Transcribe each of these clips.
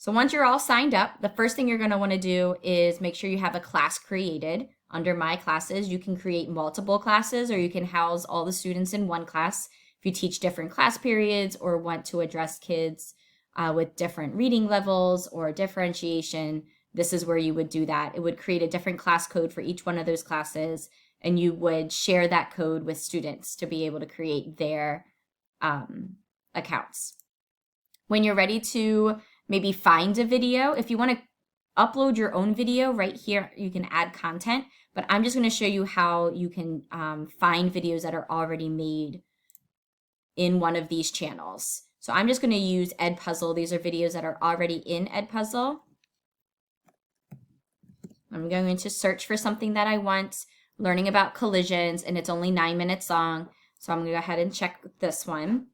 So once you're all signed up, the first thing you're going to want to do is make sure you have a class created. Under My Classes, you can create multiple classes, or you can house all the students in one class if you teach different class periods or want to address kids with different reading levels or differentiation. This is where you would do that. It would create a different class code for each one of those classes, and you would share that code with students to be able to create their accounts. When you're ready to maybe find a video, if you want to upload your own video right here, you can add content, but I'm just going to show you how you can find videos that are already made in one of these channels. So I'm just going to use Edpuzzle. These are videos that are already in Edpuzzle. I'm going to search for something that I want, learning about collisions, and it's only 9 minutes long. So I'm going to go ahead and check this one.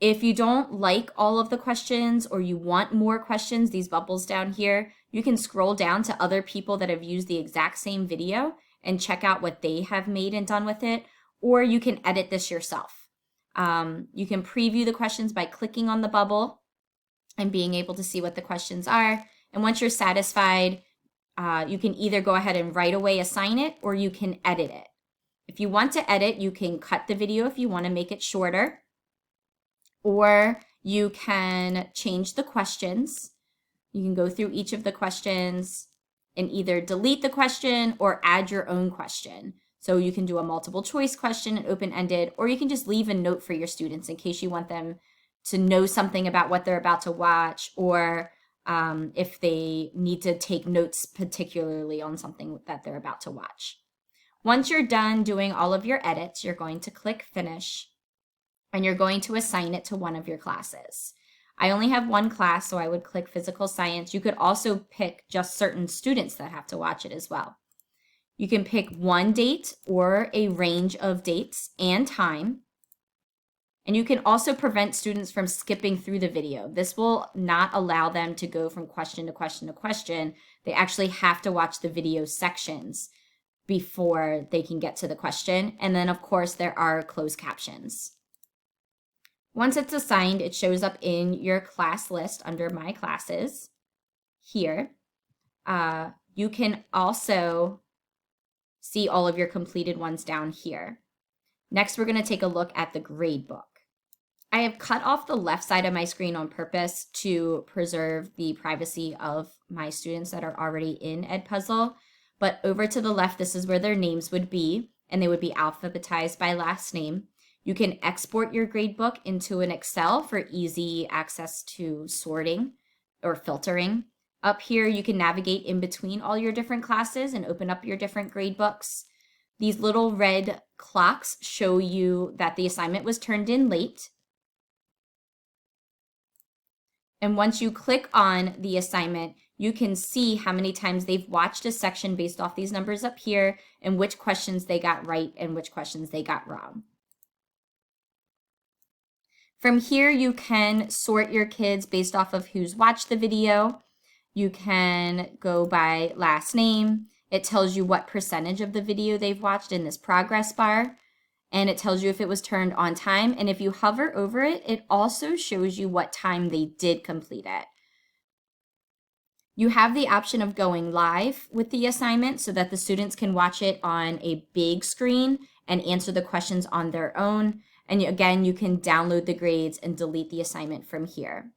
If you don't like all of the questions or you want more questions, these bubbles down here, you can scroll down to other people that have used the exact same video and check out what they have made and done with it, or you can edit this yourself. You can preview the questions by clicking on the bubble and being able to see what the questions are. And once you're satisfied, you can either go ahead and right away assign it, or you can edit it. If you want to edit, you can cut the video if you want to make it shorter, or you can change the questions. You can go through each of the questions and either delete the question or add your own question. So you can do a multiple choice question, an open-ended, or you can just leave a note for your students in case you want them to know something about what they're about to watch, or if they need to take notes particularly on something that they're about to watch. Once you're done doing all of your edits, you're going to click Finish, and you're going to assign it to one of your classes. I only have one class, so I would click Physical Science. You could also pick just certain students that have to watch it as well. You can pick one date or a range of dates and time. And you can also prevent students from skipping through the video. This will not allow them to go from question to question to question. They actually have to watch the video sections before they can get to the question. And then, of course, there are closed captions. Once it's assigned, it shows up in your class list under My Classes here. You can also see all of your completed ones down here. Next, we're going to take a look at the grade book. I have cut off the left side of my screen on purpose to preserve the privacy of my students that are already in Edpuzzle. But over to the left, this is where their names would be, and they would be alphabetized by last name. You can export your gradebook into an Excel for easy access to sorting or filtering. Up here, you can navigate in between all your different classes and open up your different gradebooks. These little red clocks show you that the assignment was turned in late. And once you click on the assignment, you can see how many times they've watched a section based off these numbers up here, and which questions they got right and which questions they got wrong. From here, you can sort your kids based off of who's watched the video. You can go by last name. It tells you what percentage of the video they've watched in this progress bar. And it tells you if it was turned on time. And if you hover over it, it also shows you what time they did complete it. You have the option of going live with the assignment so that the students can watch it on a big screen and answer the questions on their own. And again, you can download the grades and delete the assignment from here.